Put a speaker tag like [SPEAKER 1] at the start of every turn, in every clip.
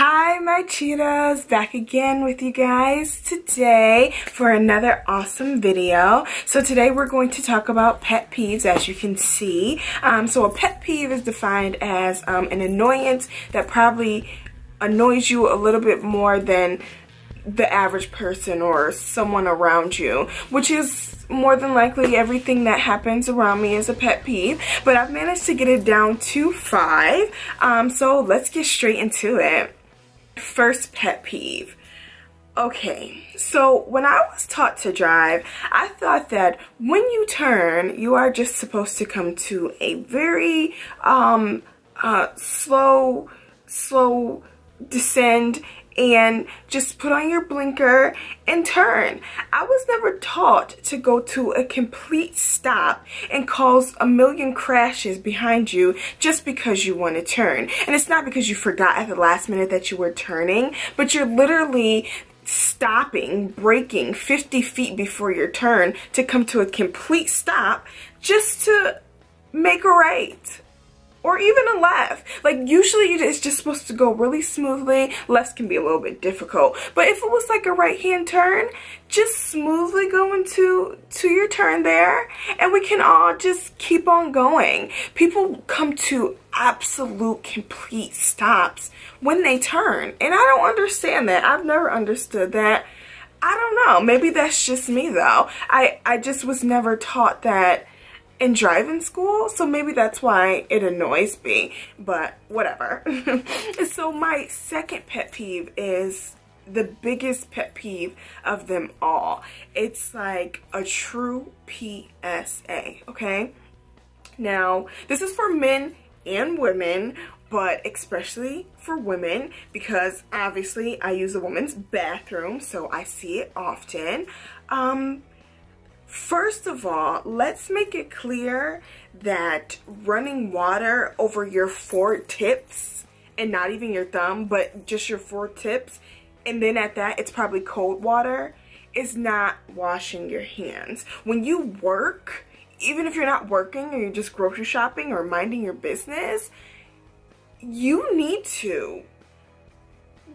[SPEAKER 1] Hi my cheetahs, back again with you guys today for another awesome video. So today we're going to talk about pet peeves, as you can see. So a pet peeve is defined as an annoyance that probably annoys you a little bit more than the average person or someone around you, which is more than likely everything that happens around me is a pet peeve, but I've managed to get it down to 5. So let's get straight into it. First pet peeve. Okay, so when I was taught to drive, I thought that when you turn, you are just supposed to come to a very slow descend and just put on your blinker and turn. I was never taught to go to a complete stop and cause a million crashes behind you just because you want to turn. And it's not because you forgot at the last minute that you were turning, but you're literally stopping, braking 50 feet before your turn to come to a complete stop just to make a right. Or even a left. Like, usually it's just supposed to go really smoothly. Lefts can be a little bit difficult. But if it was like a right-hand turn, just smoothly go into your turn there, and we can all just keep on going. People come to absolute complete stops when they turn, and I don't understand that. I've never understood that. I don't know. Maybe that's just me, though. I just was never taught that in driving school, so maybe that's why it annoys me, but whatever. So my second pet peeve is the biggest pet peeve of them all. It's like a true PSA, okay? Now, this is for men and women, but especially for women, because obviously I use a woman's bathroom, so I see it often. First of all, let's make it clear that running water over your 4 tips, and not even your thumb, but just your 4 tips, and then at that, it's probably cold water, is not washing your hands. When you work, even if you're not working or you're just grocery shopping or minding your business, you need to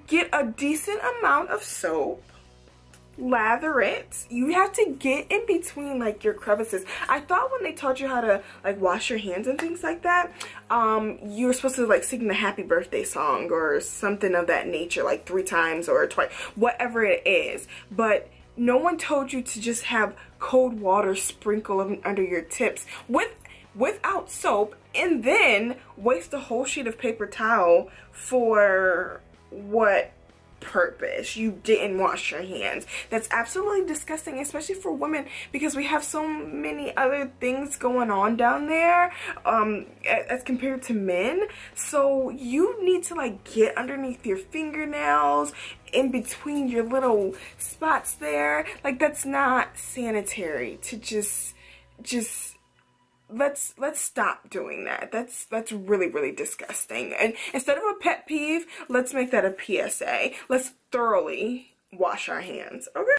[SPEAKER 1] get a decent amount of soap, lather it. You have to get in between like your crevices. I thought when they taught you how to like wash your hands and things like that, you were supposed to like sing the happy birthday song or something of that nature, like 3 times or twice, whatever it is. But no one told you to just have cold water sprinkle under your tips without soap, and then waste a whole sheet of paper towel for what purpose? You didn't wash your hands. That's absolutely disgusting, especially for women, because we have so many other things going on down there as compared to men. So you need to like get underneath your fingernails, in between your little spots there. Like, that's not sanitary to just let's stop doing that. That's really disgusting. And instead of a pet peeve, let's make that a PSA. Let's thoroughly wash our hands, okay?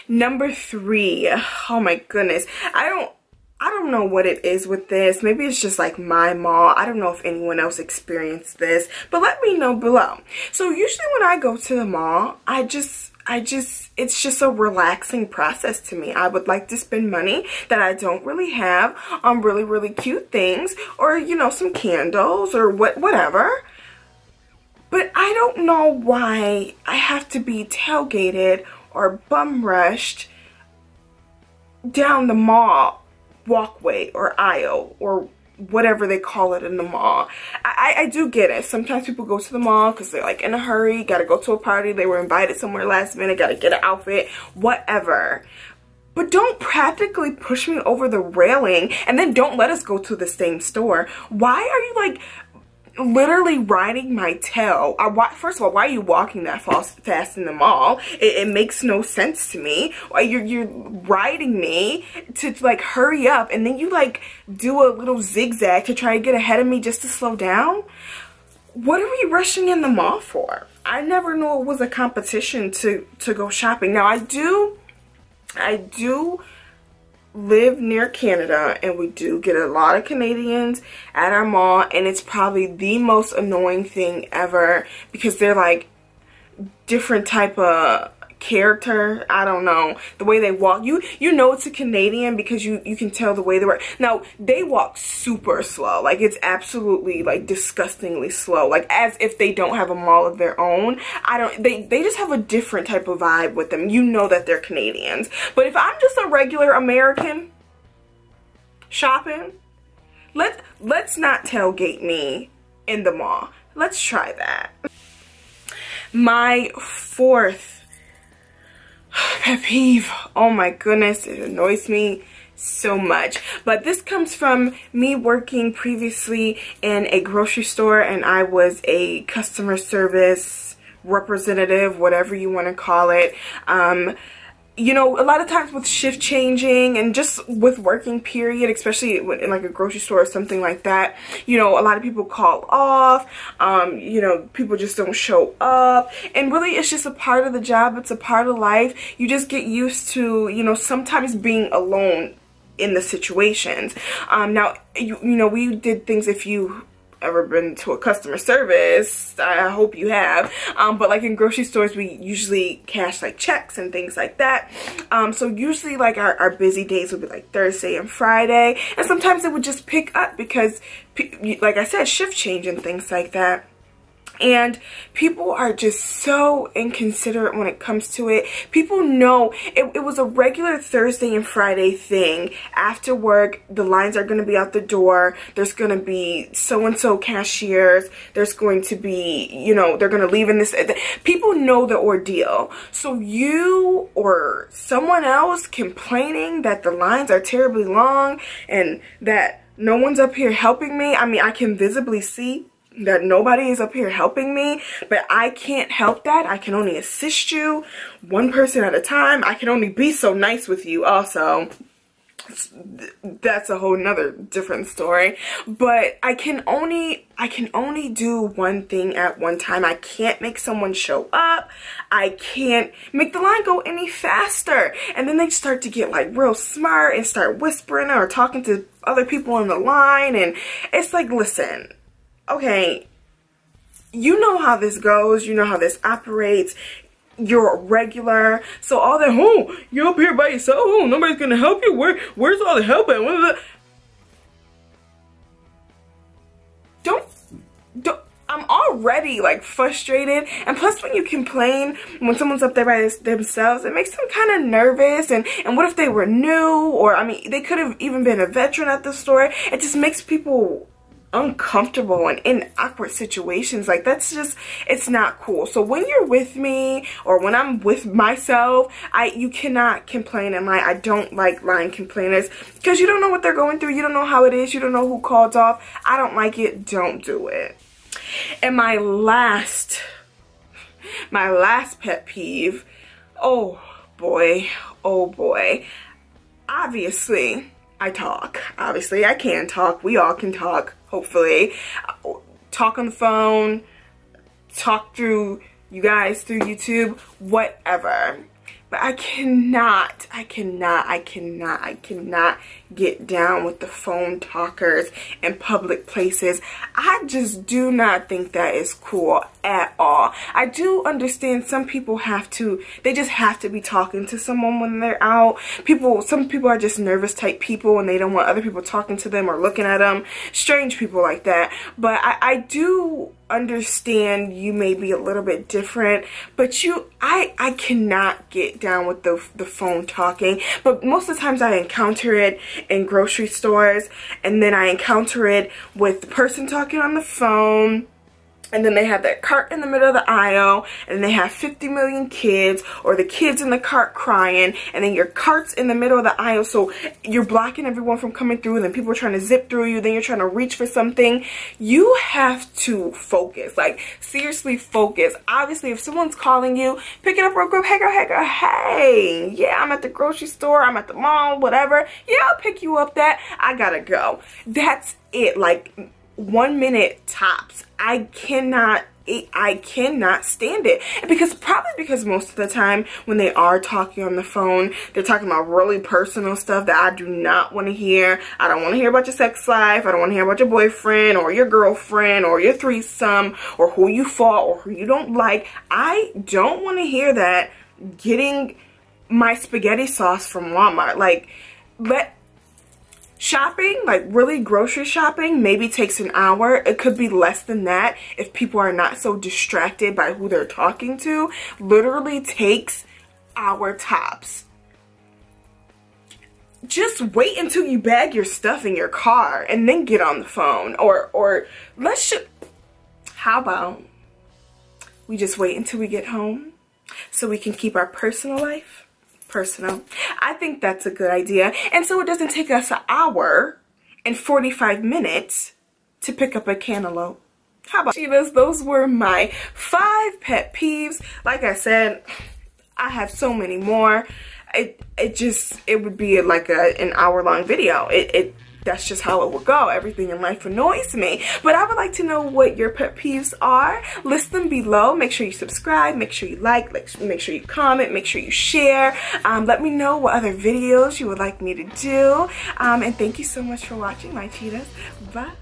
[SPEAKER 1] Number 3. Oh my goodness. I don't know what it is with this. Maybe it's just like my mall. I don't know if anyone else experienced this, but let me know below. So usually when I go to the mall, it's just a relaxing process to me. I would like to spend money that I don't really have on really cute things, or, you know, some candles or whatever. But I don't know why I have to be tailgated or bum rushed down the mall walkway or aisle or whatever they call it in the mall. I do get it. Sometimes people go to the mall because they're like in a hurry, gotta go to a party, they were invited somewhere last minute, gotta get an outfit, whatever. But don't practically push me over the railing and then don't let us go to the same store. Why are you like literally riding my tail? First of all, why are you walking that fast in the mall? It makes no sense to me. You're riding me to like hurry up, and then you like do a little zigzag to try to get ahead of me just to slow down. What are we rushing in the mall for? I never knew it was a competition to go shopping. Now I do live near Canada, and we do get a lot of Canadians at our mall, and it's probably the most annoying thing ever because they're like different type of character. I don't know, the way they walk, you know it's a Canadian because you can tell the way they walk. Now they walk super slow, like it's absolutely like disgustingly slow, like as if they don't have a mall of their own. They just have a different type of vibe with them. You know that they're Canadians. But if I'm just a regular American shopping, let's not tailgate me in the mall. Let's try that. My fourth pet peeve, oh my goodness, it annoys me so much, but this comes from me working previously in a grocery store, and I was a customer service representative, whatever you want to call it. You know, a lot of times with shift changing and just with working period, especially in like a grocery store or something like that, you know, a lot of people call off, you know, people just don't show up, and really it's just a part of the job, it's a part of life. You just get used to, you know, sometimes being alone in the situations. Now, you know, we did things, if you ever been to a customer service, I hope you have, but like in grocery stores we usually cash like checks and things like that, so usually like our busy days would be like Thursday and Friday, and sometimes it would just pick up because like I said, shift change and things like that. And people are just so inconsiderate when it comes to it. People know it was a regular Thursday and Friday thing. After work, the lines are going to be out the door. There's going to be so-and-so cashiers. There's going to be, you know, they're going to leave in this. People know the ordeal. So you or someone else complaining that the lines are terribly long and that no one's up here helping me. I mean, I can visibly see that nobody is up here helping me, but I can't help that. I can only assist you one person at a time. I can only be so nice with you also. That's a whole nother different story, but I can only do one thing at one time. I can't make someone show up. I can't make the line go any faster, and then they start to get like real smart and start whispering or talking to other people in the line, and it's like, listen, okay, you know how this goes, you know how this operates, you're a regular, so all that, oh, you're up here by yourself, oh, nobody's gonna help you, where's all the help at? Don't, I'm already like frustrated, and plus when you complain when someone's up there by themselves, it makes them kind of nervous, and what if they were new, or I mean, they could have even been a veteran at the store. It just makes people uncomfortable and in awkward situations. Like, that's just, it's not cool. So when you're with me or when I'm with myself, you cannot complain and lie. I don't like lying complainers because you don't know what they're going through. You don't know how it is. You don't know who called off. I don't like it. Don't do it. And my last pet peeve, oh boy, obviously I talk. Obviously I can talk. We all can talk. Hopefully, talk on the phone, talk through you guys through YouTube, whatever. But I cannot get down with the phone talkers in public places. I just do not think that is cool at all. I do understand some people they just have to be talking to someone when they're out. Some people are just nervous type people and they don't want other people talking to them or looking at them. Strange people like that. But I do understand you may be a little bit different, but I cannot get down with the phone talking. But most of the times I encounter it in grocery stores, and then I encounter it with the person talking on the phone, and then they have that cart in the middle of the aisle, and they have 50 million kids, or the kids in the cart crying, and then your cart's in the middle of the aisle, so you're blocking everyone from coming through, and then people are trying to zip through you, then you're trying to reach for something. You have to focus, like seriously focus. Obviously, if someone's calling you, pick it up real quick. Hey girl, hey, yeah, I'm at the grocery store, I'm at the mall, whatever. Yeah, I'll pick you up. I gotta go. That's it. Like, 1 minute tops. I cannot I cannot stand it. And probably because most of the time when they are talking on the phone, they're talking about really personal stuff that I do not want to hear. I don't want to hear about your sex life. I don't want to hear about your boyfriend or your girlfriend or your threesome or who you fought or who you don't like. I don't want to hear that getting my spaghetti sauce from Walmart. Like, shopping, like really grocery shopping, maybe takes an hour. It could be less than that if people are not so distracted by who they're talking to. Literally takes hour tops. Just wait until you bag your stuff in your car and then get on the phone. Or how about we just wait until we get home so we can keep our personal life personal. I think that's a good idea. And so it doesn't take us an hour and 45 minutes to pick up a cantaloupe. How about Cheetahs? Those were my 5 pet peeves. Like I said, I have so many more. It would be like an hour-long video. That's just how it would go. Everything in life annoys me. But I would like to know what your pet peeves are. List them below. Make sure you subscribe. Make sure you like. Make sure you comment. Make sure you share. Let me know what other videos you would like me to do. And thank you so much for watching, my cheetahs. Bye.